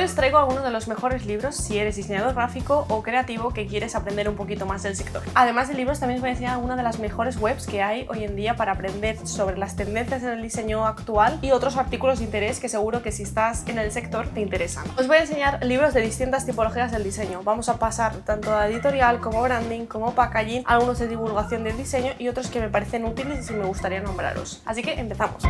Hoy os traigo algunos de los mejores libros si eres diseñador gráfico o creativo que quieres aprender un poquito más del sector. Además de libros, también os voy a enseñar una de las mejores webs que hay hoy en día para aprender sobre las tendencias en el diseño actual y otros artículos de interés que seguro que si estás en el sector te interesan. Os voy a enseñar libros de distintas tipologías del diseño. Vamos a pasar tanto a editorial como branding, como packaging, algunos de divulgación del diseño y otros que me parecen útiles y me gustaría nombraros. Así que empezamos.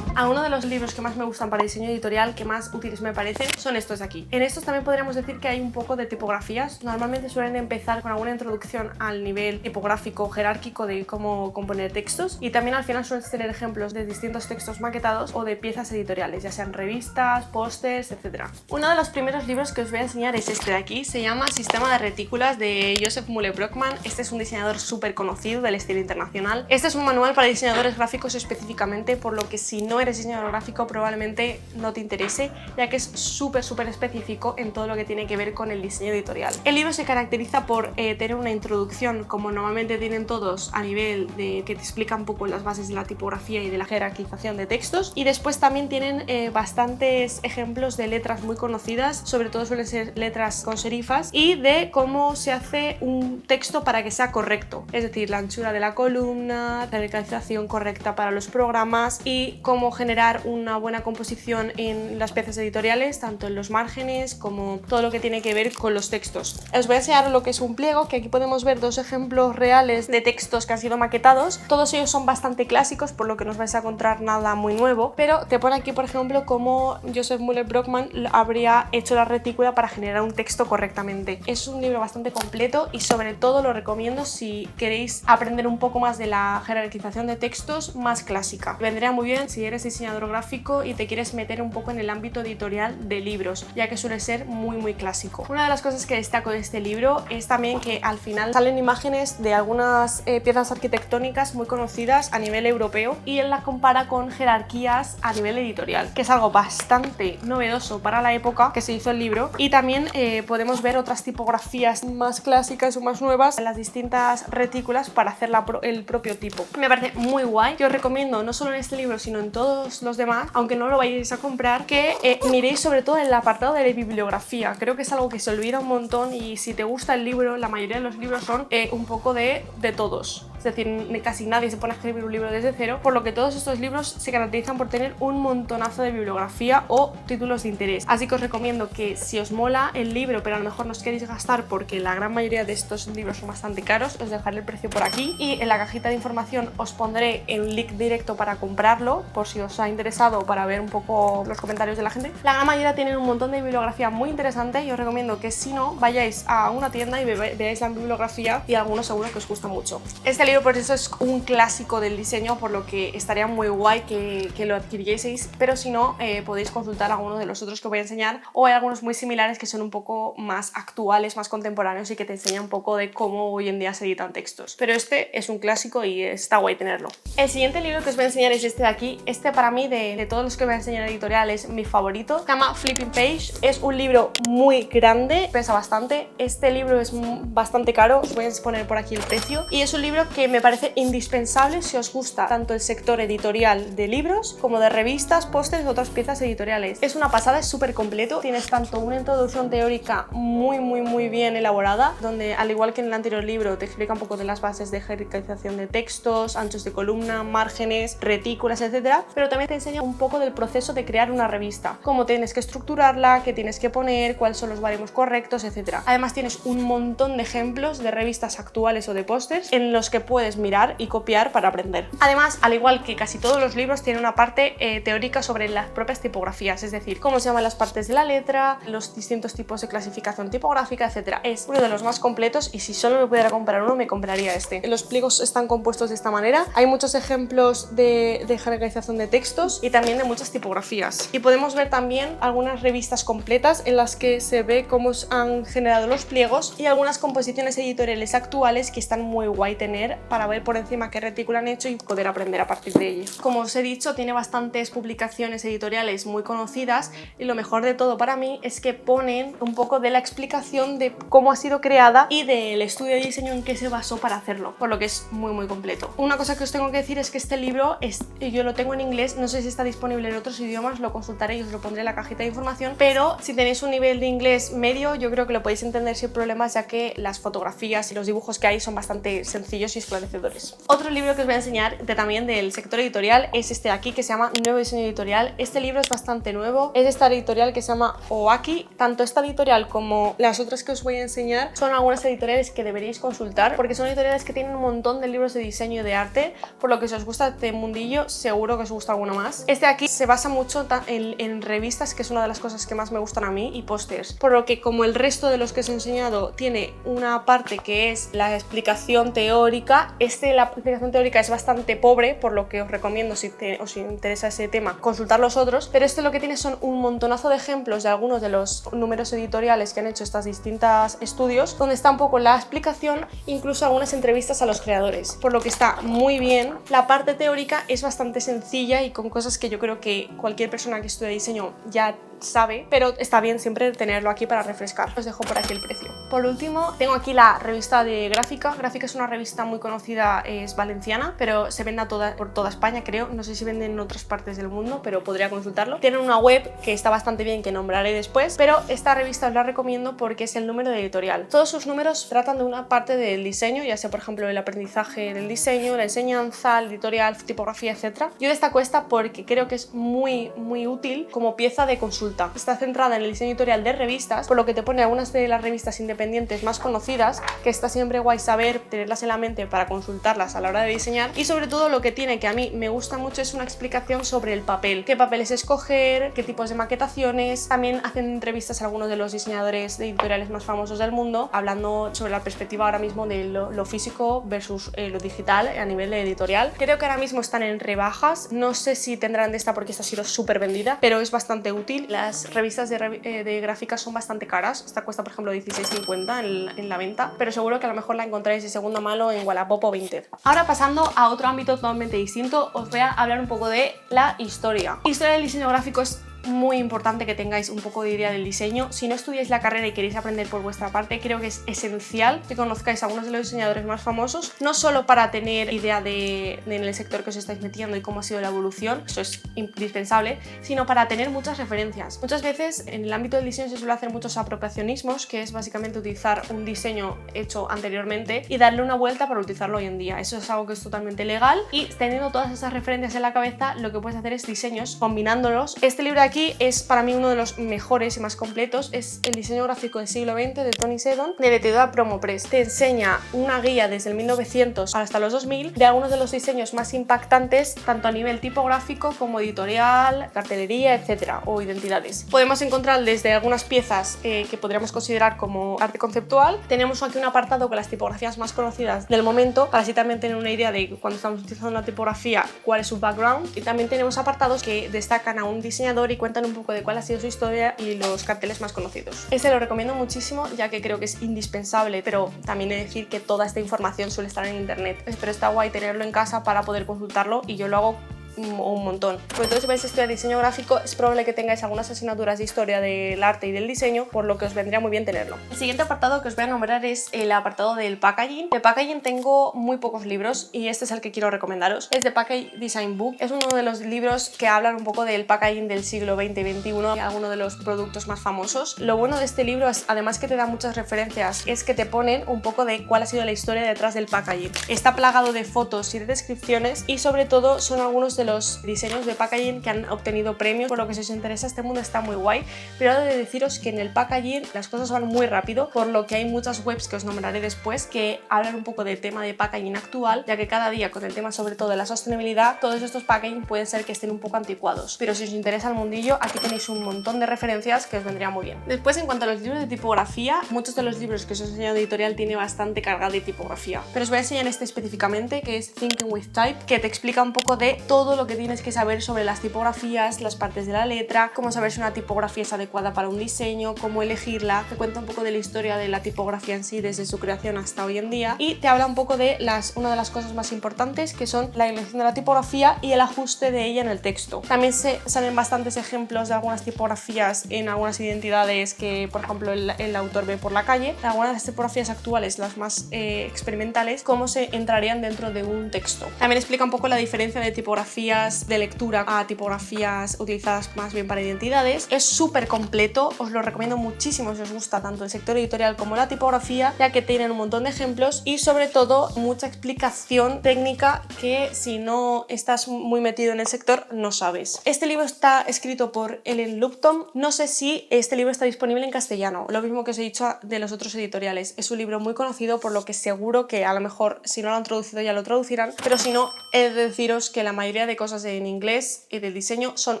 Algunos de los libros que más me gustan para diseño editorial, que más útiles me parecen, son estos de aquí. En estos también podríamos decir que hay un poco de tipografías. Normalmente suelen empezar con alguna introducción al nivel tipográfico jerárquico de cómo componer textos y también al final suelen tener ejemplos de distintos textos maquetados o de piezas editoriales, ya sean revistas, pósters, etc. Uno de los primeros libros que os voy a enseñar es este de aquí. Se llama Sistema de retículas de Joseph Muller-Brockmann. Este es un diseñador súper conocido del estilo internacional. Este es un manual para diseñadores gráficos específicamente, por lo que si no eres diseñador gráfico probablemente no te interese, ya que es súper específico en todo lo que tiene que ver con el diseño editorial. El libro se caracteriza por tener una introducción, como normalmente tienen todos, a nivel de que te explica un poco las bases de la tipografía y de la jerarquización de textos, y después también tienen bastantes ejemplos de letras muy conocidas, sobre todo suelen ser letras con serifas, y de cómo se hace un texto para que sea correcto, es decir, la anchura de la columna, la localización correcta para los programas y cómo generar una buena composición en las piezas editoriales, tanto en los márgenes como todo lo que tiene que ver con los textos. Os voy a enseñar lo que es un pliego, que aquí podemos ver dos ejemplos reales de textos que han sido maquetados. Todos ellos son bastante clásicos, por lo que no os vais a encontrar nada muy nuevo, pero te pone aquí, por ejemplo, cómo Joseph Muller-Brockmann habría hecho la retícula para generar un texto correctamente. Es un libro bastante completo y sobre todo lo recomiendo si queréis aprender un poco más de la jerarquización de textos más clásica. Vendría muy bien si eres diseñador gráfico y te quieres meter un poco en el ámbito editorial de libros, ya que suele ser muy clásico. Una de las cosas que destaco de este libro es también que al final salen imágenes de algunas piezas arquitectónicas muy conocidas a nivel europeo y él la compara con jerarquías a nivel editorial, que es algo bastante novedoso para la época que se hizo el libro, y también podemos ver otras tipografías más clásicas o más nuevas en las distintas retículas para hacer el propio tipo. Me parece muy guay. Yo os recomiendo, no solo en este libro sino en todos los demás, aunque no lo vayáis a comprar, que miréis sobre todo en el apartado de la bibliografía. Creo que es algo que se olvida un montón y si te gusta el libro, la mayoría de los libros son un poco de todos. Es decir, casi nadie se pone a escribir un libro desde cero, por lo que todos estos libros se caracterizan por tener un montonazo de bibliografía o títulos de interés. Así que os recomiendo que si os mola el libro, pero a lo mejor no os queréis gastar porque la gran mayoría de estos libros son bastante caros, os dejaré el precio por aquí y en la cajita de información os pondré el link directo para comprarlo, por si os ha interesado o para ver un poco los comentarios de la gente. La gran mayoría tienen un montón de bibliografía muy interesante y os recomiendo que si no, vayáis a una tienda y veáis la bibliografía y algunos seguro que os gusta mucho. Este libro por eso es un clásico del diseño, por lo que estaría muy guay que lo adquirieseis, pero si no, podéis consultar algunos de los otros que os voy a enseñar, o hay algunos muy similares que son un poco más actuales, más contemporáneos y que te enseñan un poco de cómo hoy en día se editan textos. Pero este es un clásico y está guay tenerlo. El siguiente libro que os voy a enseñar es este de aquí. Este para mí de todos los que voy a enseñar editorial es mi favorito. Se llama Flipping Page. Es un libro muy grande, pesa bastante. Este libro es bastante caro, os voy a poner por aquí el precio, y es un libro que me parece indispensable si os gusta tanto el sector editorial de libros como de revistas, pósters y otras piezas editoriales. Es una pasada, es súper completo. Tienes tanto una introducción teórica muy bien elaborada, donde al igual que en el anterior libro te explica un poco de las bases de jerarquización de textos, anchos de columna, márgenes, retículas, etcétera, pero también te enseña un poco del proceso de crear una revista, cómo tienes que estructurarla, qué tienes que poner, cuáles son los baremos correctos, etcétera. Además tienes un montón de ejemplos de revistas actuales o de pósters en los que puedes mirar y copiar para aprender. Además, al igual que casi todos los libros, tiene una parte teórica sobre las propias tipografías, es decir, cómo se llaman las partes de la letra, los distintos tipos de clasificación tipográfica, etcétera. Es uno de los más completos y si solo me pudiera comprar uno, me compraría este. Los pliegos están compuestos de esta manera. Hay muchos ejemplos de jerarquización de textos y también de muchas tipografías. Y podemos ver también algunas revistas completas en las que se ve cómo han generado los pliegos y algunas composiciones editoriales actuales que están muy guay tener leer para ver por encima qué retícula han hecho y poder aprender a partir de ello. Como os he dicho, tiene bastantes publicaciones editoriales muy conocidas y lo mejor de todo para mí es que ponen un poco de la explicación de cómo ha sido creada y del estudio de diseño en que se basó para hacerlo, por lo que es muy completo. Una cosa que os tengo que decir es que este libro yo lo tengo en inglés, no sé si está disponible en otros idiomas, lo consultaré y os lo pondré en la cajita de información, pero si tenéis un nivel de inglés medio yo creo que lo podéis entender sin problemas, ya que las fotografías y los dibujos que hay son bastante sencillos y esclarecedores. Otro libro que os voy a enseñar también del sector editorial es este de aquí, que se llama Nuevo Diseño Editorial. Este libro es bastante nuevo, es de esta editorial que se llama Oaki. Tanto esta editorial como las otras que os voy a enseñar son algunas editoriales que deberíais consultar, porque son editoriales que tienen un montón de libros de diseño y de arte, por lo que si os gusta este mundillo seguro que os gusta alguno más. Este de aquí se basa mucho en revistas, que es una de las cosas que más me gustan a mí, y pósters, por lo que como el resto de los que os he enseñado tiene una parte que es la explicación teórica, la explicación teórica es bastante pobre, por lo que os recomiendo, si os interesa ese tema, consultar los otros, pero este lo que tiene son un montonazo de ejemplos de algunos de los números editoriales que han hecho estas distintas estudios, donde está un poco la explicación, incluso algunas entrevistas a los creadores, por lo que está muy bien. La parte teórica es bastante sencilla y con cosas que yo creo que cualquier persona que estudie diseño ya sabe, pero está bien siempre tenerlo aquí para refrescar. Os dejo por aquí el precio. Por último, tengo aquí la revista de Gráfica. Gráfica es una revista muy conocida, es valenciana, pero se vende por toda España, creo. No sé si venden en otras partes del mundo, pero podría consultarlo. Tienen una web que está bastante bien, que nombraré después, pero esta revista os la recomiendo porque es el número de editorial. Todos sus números tratan de una parte del diseño, ya sea por ejemplo el aprendizaje del diseño, la enseñanza, el editorial, tipografía, etc. Yo destaco esta porque creo que es muy útil como pieza de consulta. Está centrada en el diseño editorial de revistas, por lo que te pone algunas de las revistas independientes más conocidas, que está siempre guay saber, tenerlas en la mente para consultarlas a la hora de diseñar. Y sobre todo lo que tiene, que a mí me gusta mucho, es una explicación sobre el papel, qué papeles escoger, qué tipos de maquetaciones. También hacen entrevistas a algunos de los diseñadores de editoriales más famosos del mundo, hablando sobre la perspectiva ahora mismo de lo físico versus lo digital a nivel de editorial. Creo que ahora mismo están en rebajas, no sé si tendrán de esta porque esta ha sido súper vendida, pero es bastante útil. Las revistas de gráficas son bastante caras, esta cuesta por ejemplo 16,50 en la venta, pero seguro que a lo mejor la encontráis de segunda mano en Wallapop o Vinted. Ahora pasando a otro ámbito totalmente distinto, os voy a hablar un poco de la historia. Historia del diseño gráfico es muy importante que tengáis un poco de idea del diseño. Si no estudiáis la carrera y queréis aprender por vuestra parte, creo que es esencial que conozcáis a algunos de los diseñadores más famosos, no solo para tener idea en el sector que os estáis metiendo y cómo ha sido la evolución, eso es indispensable, sino para tener muchas referencias. Muchas veces en el ámbito del diseño se suele hacer muchos apropiacionismos, que es básicamente utilizar un diseño hecho anteriormente y darle una vuelta para utilizarlo hoy en día. Eso es algo que es totalmente legal, y teniendo todas esas referencias en la cabeza, lo que puedes hacer es diseños combinándolos. Este libro de aquí es para mí uno de los mejores y más completos, es el diseño gráfico del siglo XX de Tony Seddon, de la editorial Promopress. Te enseña una guía desde el 1900 hasta los 2000 de algunos de los diseños más impactantes, tanto a nivel tipográfico como editorial, cartelería, etcétera, o identidades. Podemos encontrar desde algunas piezas que podríamos considerar como arte conceptual. Tenemos aquí un apartado con las tipografías más conocidas del momento, para así también tener una idea de cuando estamos utilizando una tipografía cuál es su background, y también tenemos apartados que destacan a un diseñador y cuentan un poco de cuál ha sido su historia y los carteles más conocidos. Este lo recomiendo muchísimo, ya que creo que es indispensable, pero también he de decir que toda esta información suele estar en internet, pero está guay tenerlo en casa para poder consultarlo, y yo lo hago un montón. Sobre todo si vais a estudiar diseño gráfico, es probable que tengáis algunas asignaturas de historia del arte y del diseño, por lo que os vendría muy bien tenerlo. El siguiente apartado que os voy a nombrar es el apartado del packaging. De packaging tengo muy pocos libros y este es el que quiero recomendaros. Es The Package Design Book. Es uno de los libros que hablan un poco del packaging del siglo XX y XXI y algunos de los productos más famosos. Lo bueno de este libro es, además que te da muchas referencias, es que te ponen un poco de cuál ha sido la historia detrás del packaging. Está plagado de fotos y de descripciones, y sobre todo son algunos de los diseños de packaging que han obtenido premios, por lo que si os interesa este mundo está muy guay. Pero he de deciros que en el packaging las cosas van muy rápido, por lo que hay muchas webs que os nombraré después que hablan un poco del tema de packaging actual, ya que cada día con el tema sobre todo de la sostenibilidad, todos estos packaging pueden ser que estén un poco anticuados, pero si os interesa el mundillo, aquí tenéis un montón de referencias que os vendría muy bien. Después, en cuanto a los libros de tipografía, muchos de los libros que os he enseñado de editorial tiene bastante carga de tipografía, pero os voy a enseñar este específicamente, que es Thinking with Type, que te explica un poco de todo todo lo que tienes que saber sobre las tipografías, las partes de la letra, cómo saber si una tipografía es adecuada para un diseño, cómo elegirla. Te cuenta un poco de la historia de la tipografía en sí desde su creación hasta hoy en día y te habla un poco de una de las cosas más importantes, que son la elección de la tipografía y el ajuste de ella en el texto. También se salen bastantes ejemplos de algunas tipografías en algunas identidades que, por ejemplo, el autor ve por la calle. Algunas de las tipografías actuales, las más experimentales, cómo se entrarían dentro de un texto. También explica un poco la diferencia de tipografías de lectura a tipografías utilizadas más bien para identidades. Es súper completo, os lo recomiendo muchísimo si os gusta tanto el sector editorial como la tipografía, ya que tienen un montón de ejemplos y sobre todo mucha explicación técnica que si no estás muy metido en el sector no sabes. Este libro está escrito por Ellen Lupton. No sé si este libro está disponible en castellano, lo mismo que os he dicho de los otros editoriales. Es un libro muy conocido, por lo que seguro que a lo mejor si no lo han traducido ya lo traducirán, pero si no, he de deciros que la mayoría de cosas en inglés y del diseño son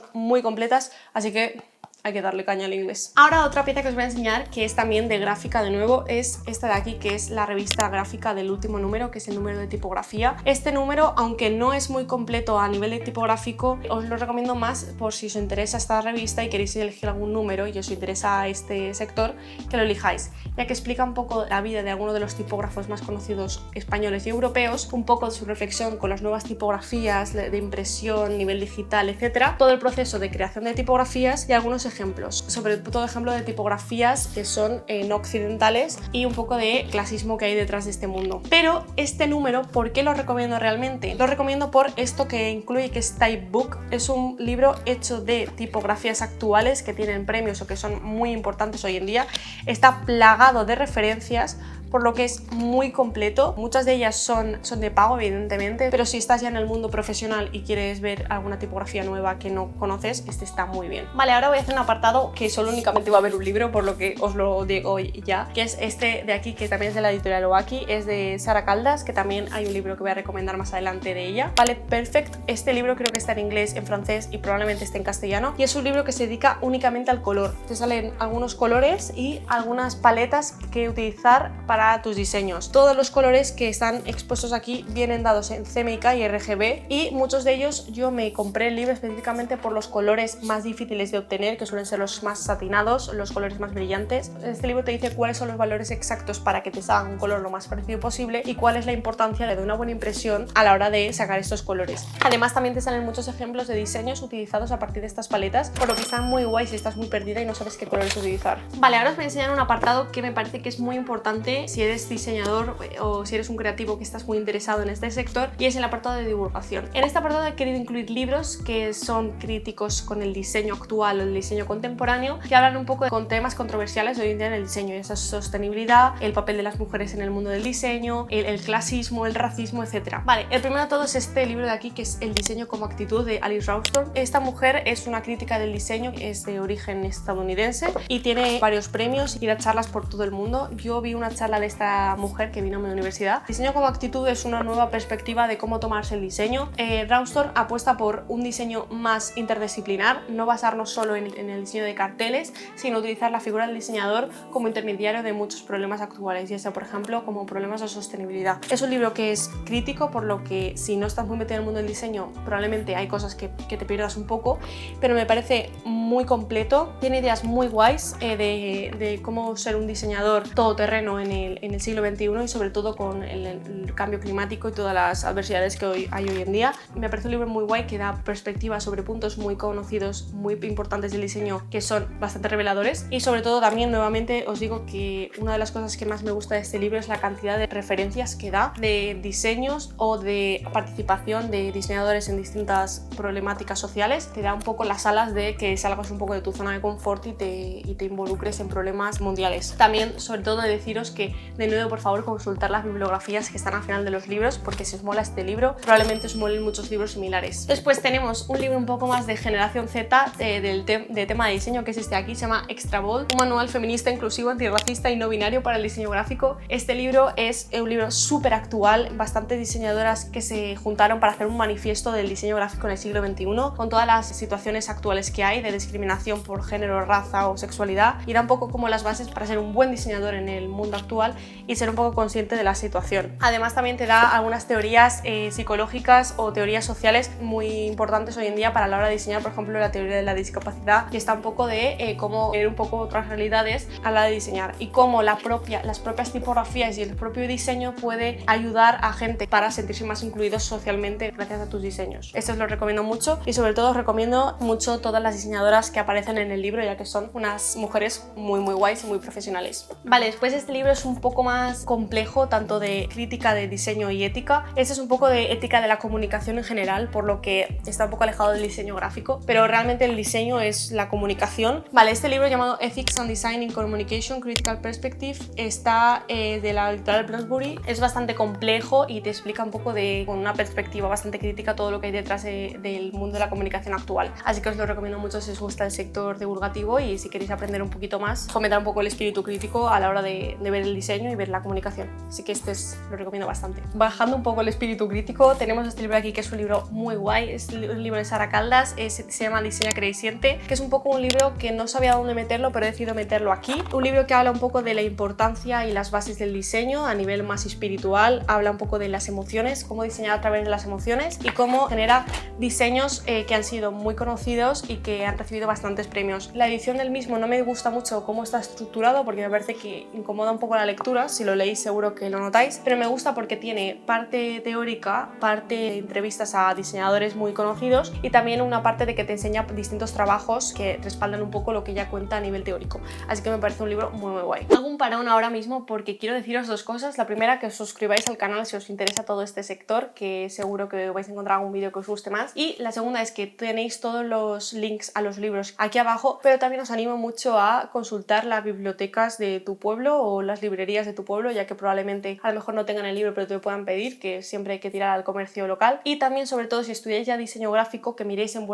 muy completas, así que hay que darle caña al inglés. Ahora otra pieza que os voy a enseñar, que es también de gráfica de nuevo, es esta de aquí, que es la revista gráfica del último número, que es el número de tipografía. Este número, aunque no es muy completo a nivel de tipográfico, os lo recomiendo más por si os interesa esta revista y queréis elegir algún número y os interesa este sector, que lo elijáis, ya que explica un poco la vida de algunos de los tipógrafos más conocidos españoles y europeos, un poco de su reflexión con las nuevas tipografías de impresión, nivel digital, etcétera, todo el proceso de creación de tipografías y algunos ejemplos, sobre todo ejemplo de tipografías que son no occidentales y un poco de clasismo que hay detrás de este mundo. Pero este número, ¿por qué lo recomiendo realmente? Lo recomiendo por esto que incluye, que es Typebook. Es un libro hecho de tipografías actuales que tienen premios o que son muy importantes hoy en día. Está plagado de referencias, por lo que es muy completo. Muchas de ellas son de pago, evidentemente, pero si estás ya en el mundo profesional y quieres ver alguna tipografía nueva que no conoces, este está muy bien. Vale, ahora voy a hacer un apartado que solo únicamente va a haber un libro, por lo que os lo digo hoy ya, que es este de aquí, que también es de la editorial Oaki, es de Sara Caldas, que también hay un libro que voy a recomendar más adelante de ella. Vale, Perfect. Este libro creo que está en inglés, en francés y probablemente esté en castellano, y es un libro que se dedica únicamente al color. Te salen algunos colores y algunas paletas que utilizar para tus diseños. Todos los colores que están expuestos aquí vienen dados en CMYK y RGB, y muchos de ellos yo me compré el libro específicamente por los colores más difíciles de obtener, que suelen ser los más satinados, los colores más brillantes. Este libro te dice cuáles son los valores exactos para que te salga un color lo más parecido posible y cuál es la importancia de una buena impresión a la hora de sacar estos colores. Además también te salen muchos ejemplos de diseños utilizados a partir de estas paletas, por lo que están muy guay si estás muy perdida y no sabes qué colores utilizar. Vale, ahora os voy a enseñar un apartado que me parece que es muy importante si eres diseñador o si eres un creativo que estás muy interesado en este sector, y es el apartado de divulgación. En este apartado he querido incluir libros que son críticos con el diseño actual o el diseño contemporáneo, que hablan un poco con temas controversiales hoy en día en el diseño, esa sostenibilidad, el papel de las mujeres en el mundo del diseño, el clasismo, el racismo, etc. Vale, el primero de todo es este libro de aquí, que es El diseño como actitud, de Alice Rawsthorne. Esta mujer es una crítica del diseño, es de origen estadounidense y tiene varios premios y da charlas por todo el mundo. Yo vi una charla de esta mujer que vino a mi universidad. Diseño como actitud es una nueva perspectiva de cómo tomarse el diseño. Rawsthorne apuesta por un diseño más interdisciplinar, no basarnos solo en el diseño de carteles, sino utilizar la figura del diseñador como intermediario de muchos problemas actuales, ya sea por ejemplo como problemas de sostenibilidad. Es un libro que es crítico, por lo que si no estás muy metido en el mundo del diseño probablemente hay cosas que te pierdas un poco, pero me parece muy completo, tiene ideas muy guays de cómo ser un diseñador todoterreno en el siglo XXI y sobre todo con el cambio climático y todas las adversidades que hay hoy en día. Me parece un libro muy guay que da perspectiva sobre puntos muy conocidos, muy importantes del diseño, que son bastante reveladores, y sobre todo también nuevamente os digo que una de las cosas que más me gusta de este libro es la cantidad de referencias que da de diseños o de participación de diseñadores en distintas problemáticas sociales. Te da un poco las alas de que salgas un poco de tu zona de confort y te involucres en problemas mundiales. También, sobre todo, de deciros que de nuevo, por favor, consultar las bibliografías que están al final de los libros, porque si os mola este libro probablemente os molen muchos libros similares. Después tenemos un libro un poco más de generación Z de tema de diseño, que es este aquí, se llama Extra Bold, un manual feminista, inclusivo, antirracista y no binario para el diseño gráfico. Este libro es un libro súper actual, bastantes diseñadoras que se juntaron para hacer un manifiesto del diseño gráfico en el siglo XXI, con todas las situaciones actuales que hay de discriminación por género, raza o sexualidad, y da un poco como las bases para ser un buen diseñador en el mundo actual actual y ser un poco consciente de la situación. Además también te da algunas teorías psicológicas o teorías sociales muy importantes hoy en día para la hora de diseñar, por ejemplo la teoría de la discapacidad, que está un poco de cómo ver un poco otras realidades a la hora de diseñar y cómo las propias tipografías y el propio diseño puede ayudar a gente para sentirse más incluidos socialmente gracias a tus diseños. Esto os lo recomiendo mucho y sobre todo os recomiendo mucho todas las diseñadoras que aparecen en el libro, ya que son unas mujeres muy guays y muy profesionales. Vale, después este libro es un poco más complejo, tanto de crítica de diseño y ética. Este es un poco de ética de la comunicación en general, por lo que está un poco alejado del diseño gráfico, pero realmente el diseño es la comunicación. Vale, este libro llamado Ethics and Design in Communication, Critical Perspective está de la editorial Bloomsbury. Es bastante complejo y te explica un poco con una perspectiva bastante crítica todo lo que hay detrás del mundo de la comunicación actual. Así que os lo recomiendo mucho si os gusta el sector divulgativo y si queréis aprender un poquito más, fomentar un poco el espíritu crítico a la hora de ver el diseño y ver la comunicación. Así que lo recomiendo bastante. Bajando un poco el espíritu crítico, tenemos este libro aquí que es un libro muy guay. Es un libro de Sara Caldas, se llama Diseña, Crea y Siente, que es un poco un libro que no sabía dónde meterlo, pero he decidido meterlo aquí. Un libro que habla un poco de la importancia y las bases del diseño a nivel más espiritual, habla un poco de las emociones, cómo diseñar a través de las emociones y cómo genera diseños que han sido muy conocidos y que han recibido bastantes premios. La edición del mismo no me gusta mucho cómo está estructurado porque me parece que incomoda un poco la lectura, si lo leéis seguro que lo notáis, pero me gusta porque tiene parte teórica, parte de entrevistas a diseñadores muy conocidos y también una parte de que te enseña distintos trabajos que respaldan un poco lo que ya cuenta a nivel teórico. Así que me parece un libro muy guay. Hago un parón ahora mismo porque quiero deciros dos cosas. La primera, que os suscribáis al canal si os interesa todo este sector, que seguro que vais a encontrar algún vídeo que os guste más. Y la segunda es que tenéis todos los links a los libros aquí abajo, pero también os animo mucho a consultar las bibliotecas de tu pueblo o las librerías de tu pueblo, ya que probablemente a lo mejor no tengan el libro pero te puedan pedir, que siempre hay que tirar al comercio local. Y también, sobre todo, si estudiáis ya diseño gráfico, que miréis en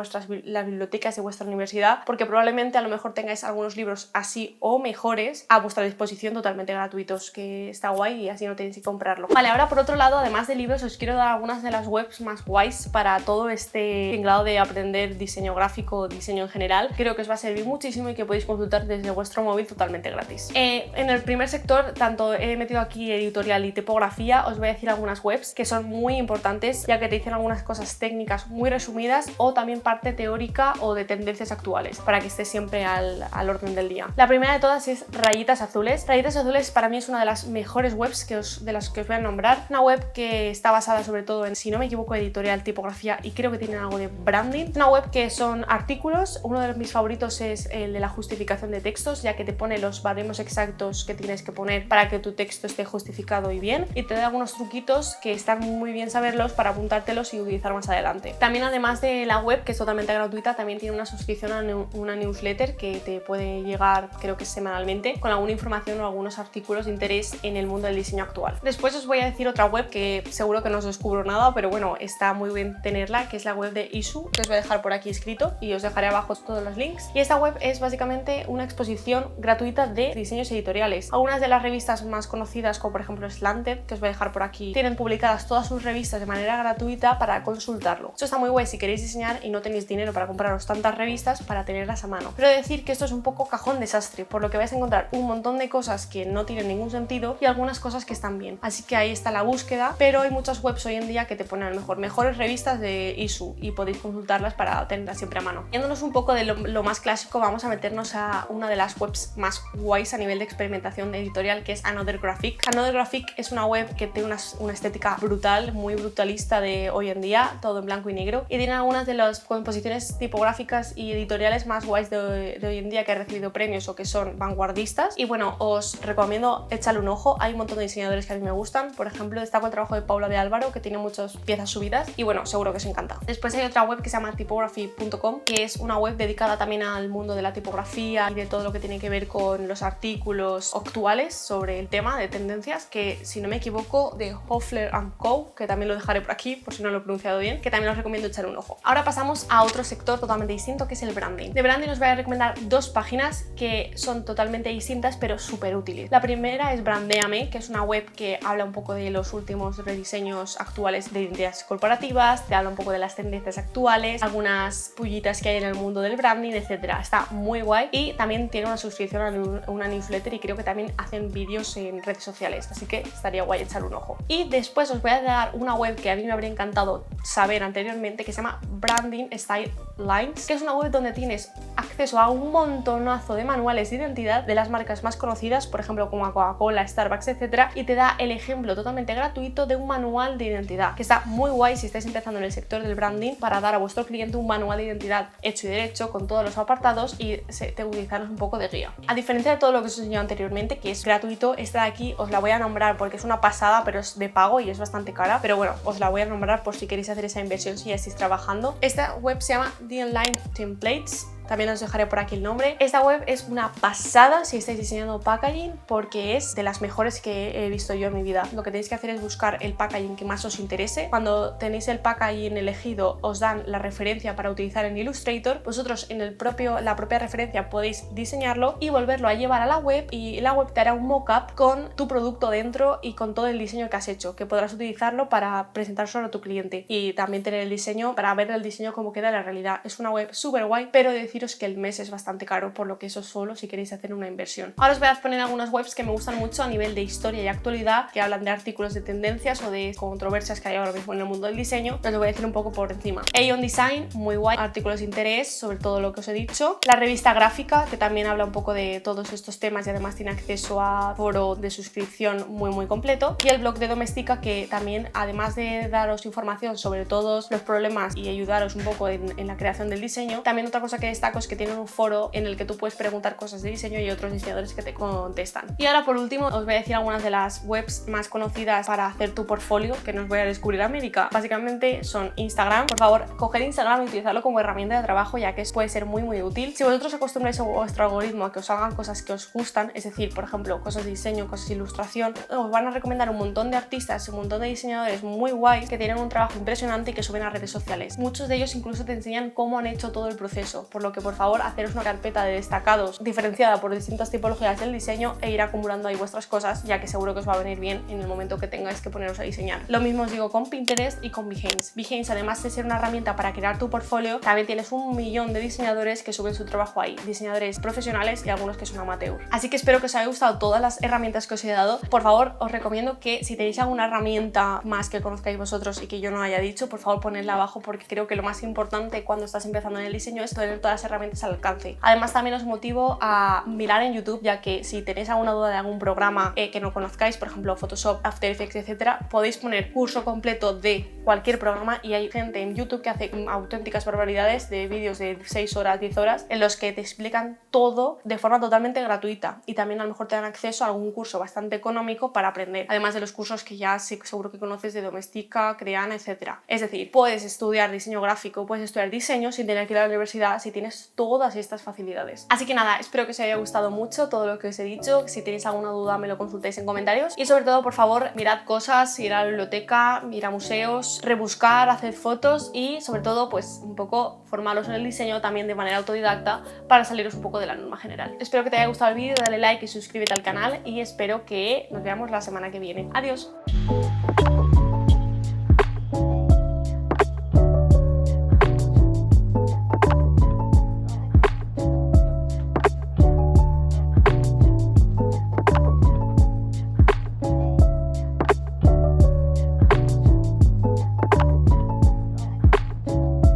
las bibliotecas de vuestra universidad, porque probablemente a lo mejor tengáis algunos libros así o mejores a vuestra disposición totalmente gratuitos, que está guay y así no tenéis que comprarlo. Vale, ahora por otro lado, además de libros, os quiero dar algunas de las webs más guays para todo este tinglado de aprender diseño gráfico o diseño en general. Creo que os va a servir muchísimo y que podéis consultar desde vuestro móvil totalmente gratis. En el primer sector, tanto he metido aquí editorial y tipografía, os voy a decir algunas webs que son muy importantes, ya que te dicen algunas cosas técnicas muy resumidas o también parte teórica o de tendencias actuales, para que estés siempre al orden del día. La primera de todas es Rayitas Azules. Rayitas Azules para mí es una de las mejores webs de las que os voy a nombrar. Una web que está basada sobre todo en, si no me equivoco, editorial, tipografía y creo que tienen algo de branding. Una web que son artículos. Uno de mis favoritos es el de la justificación de textos, ya que te pone los baremos exactos que tienes que poner para que tu texto esté justificado y bien, y te da algunos truquitos que están muy bien saberlos para apuntártelos y utilizar más adelante. También, además de la web, que es totalmente gratuita, también tiene una suscripción a una newsletter que te puede llegar, creo que semanalmente, con alguna información o algunos artículos de interés en el mundo del diseño actual. Después os voy a decir otra web que seguro que no os descubro nada, pero bueno, está muy bien tenerla, que es la web de Isu, que os voy a dejar por aquí escrito y os dejaré abajo todos los links. Y esta web es básicamente una exposición gratuita de diseños editoriales. Algunas de las revistas más conocidas, como por ejemplo Slanted, que os voy a dejar por aquí, tienen publicadas todas sus revistas de manera gratuita para consultarlo. Esto está muy guay si queréis diseñar y no tenéis dinero para compraros tantas revistas para tenerlas a mano. Pero decir que esto es un poco cajón desastre, por lo que vais a encontrar un montón de cosas que no tienen ningún sentido y algunas cosas que están bien. Así que ahí está la búsqueda, pero hay muchas webs hoy en día que te ponen a lo mejor mejores revistas de Isu y podéis consultarlas para tenerlas siempre a mano. Yéndonos un poco de lo más clásico, vamos a meternos a una de las webs más guays a nivel de experimentación editorial, que es Another Graphic. Another Graphic es una web que tiene una estética brutal, muy brutalista de hoy en día, todo en blanco y negro, y tiene algunas de las composiciones tipográficas y editoriales más guays de hoy en día que han recibido premios o que son vanguardistas. Y bueno, os recomiendo echarle un ojo. Hay un montón de diseñadores que a mí me gustan. Por ejemplo, destaco el trabajo de Paula de Álvaro, que tiene muchas piezas subidas y bueno, seguro que os encanta. Después hay otra web que se llama typography.com, que es una web dedicada también al mundo de la tipografía y de todo lo que tiene que ver con los artículos actuales sobre el tema de tendencias, que si no me equivoco de Hoffler & Co, que también lo dejaré por aquí por si no lo he pronunciado bien, que también os recomiendo echar un ojo. Ahora pasamos a otro sector totalmente distinto, que es el branding. De branding os voy a recomendar dos páginas que son totalmente distintas pero súper útiles. La primera es Brandeame, que es una web que habla un poco de los últimos rediseños actuales de identidades corporativas, te habla un poco de las tendencias actuales, algunas pullitas que hay en el mundo del branding, etcétera. Está muy guay y también tiene una suscripción a una newsletter y creo que también hacen vídeos en redes sociales, así que estaría guay echar un ojo. Y después os voy a dar una web que a mí me habría encantado saber anteriormente, que se llama Branding Style Lines, que es una web donde tienes acceso a un montonazo de manuales de identidad de las marcas más conocidas, por ejemplo como Coca-Cola, Starbucks, etcétera, y te da el ejemplo totalmente gratuito de un manual de identidad, que está muy guay si estáis empezando en el sector del branding, para dar a vuestro cliente un manual de identidad hecho y derecho con todos los apartados y utilizarlos un poco de guía. A diferencia de todo lo que os he enseñado anteriormente, que es gratuito, esta de aquí os la voy a nombrar porque es una pasada, pero es de pago y es bastante cara, pero bueno, os la voy a nombrar por si queréis hacer esa inversión si ya estáis trabajando. Esta web se llama The Online Templates. También os dejaré por aquí el nombre. Esta web es una pasada si estáis diseñando packaging, porque es de las mejores que he visto yo en mi vida. Lo que tenéis que hacer es buscar el packaging que más os interese. Cuando tenéis el packaging elegido, os dan la referencia para utilizar en Illustrator. Vosotros en la propia referencia podéis diseñarlo y volverlo a llevar a la web, y la web te hará un mockup con tu producto dentro y con todo el diseño que has hecho, que podrás utilizarlo para presentárselo a tu cliente y también tener el diseño para ver el diseño cómo queda en la realidad. Es una web súper guay, pero deciros que el mes es bastante caro, por lo que eso solo si queréis hacer una inversión. Ahora os voy a poner algunas webs que me gustan mucho a nivel de historia y actualidad, que hablan de artículos de tendencias o de controversias que hay ahora mismo en el mundo del diseño. Os lo voy a decir un poco por encima. Aeon Design, muy guay, artículos de interés sobre todo lo que os he dicho. La revista Gráfica, que también habla un poco de todos estos temas y además tiene acceso a foro de suscripción muy completo. Y el blog de Domestika, que también, además de daros información sobre todos los problemas y ayudaros un poco en la creación del diseño, también otra cosa que destaco es que tienen un foro en el que tú puedes preguntar cosas de diseño y otros diseñadores que te contestan. Y ahora por último os voy a decir algunas de las webs más conocidas para hacer tu portfolio, que no os voy a descubrir América. Básicamente son Instagram. Por favor, coger Instagram y utilizarlo como herramienta de trabajo, ya que puede ser muy útil. Si vosotros acostumbráis a vuestro algoritmo a que os hagan cosas que os gustan, es decir, por ejemplo, cosas de diseño, cosas de ilustración, os van a recomendar un montón de artistas, un montón de diseñadores muy guays que tienen un trabajo impresionante y que suben a redes sociales. Muchos de ellos incluso te enseñan cómo han hecho todo el proceso, por lo que por favor haceros una carpeta de destacados diferenciada por distintas tipologías del diseño e ir acumulando ahí vuestras cosas, ya que seguro que os va a venir bien en el momento que tengáis que poneros a diseñar. Lo mismo os digo con Pinterest y con Behance. Behance, además de ser una herramienta para crear tu portfolio, también tienes un millón de diseñadores que suben su trabajo ahí, diseñadores profesionales y algunos que son amateur. Así que espero que os haya gustado todas las herramientas que os he dado. Por favor, os recomiendo que si tenéis alguna herramienta más que conozcáis vosotros y que yo no haya dicho, por favor ponedla abajo, porque creo que lo más importante cuando estás empezando en el diseño es tener todas las herramientas al alcance. Además también os motivo a mirar en YouTube, ya que si tenéis alguna duda de algún programa que no conozcáis, por ejemplo Photoshop, After Effects, etcétera, podéis poner curso completo de cualquier programa y hay gente en YouTube que hace auténticas barbaridades de vídeos de 6 horas, 10 horas, en los que te explican todo de forma totalmente gratuita y también a lo mejor te dan acceso a algún curso bastante económico para aprender, además de los cursos que ya seguro que conoces de Domestika, Creana, etcétera. Es decir, puedes estudiar diseño gráfico, puedes estudiar diseño sin tener que ir a la universidad si tienes todas estas facilidades. Así que nada, espero que os haya gustado mucho todo lo que os he dicho. Si tenéis alguna duda me lo consultéis en comentarios y sobre todo, por favor, mirad cosas, ir a la biblioteca, ir a museos, rebuscar, hacer fotos y sobre todo pues un poco formaros en el diseño también de manera autodidacta para saliros un poco de la norma general. Espero que te haya gustado el vídeo, dale like y suscríbete al canal y espero que nos veamos la semana que viene. Adiós.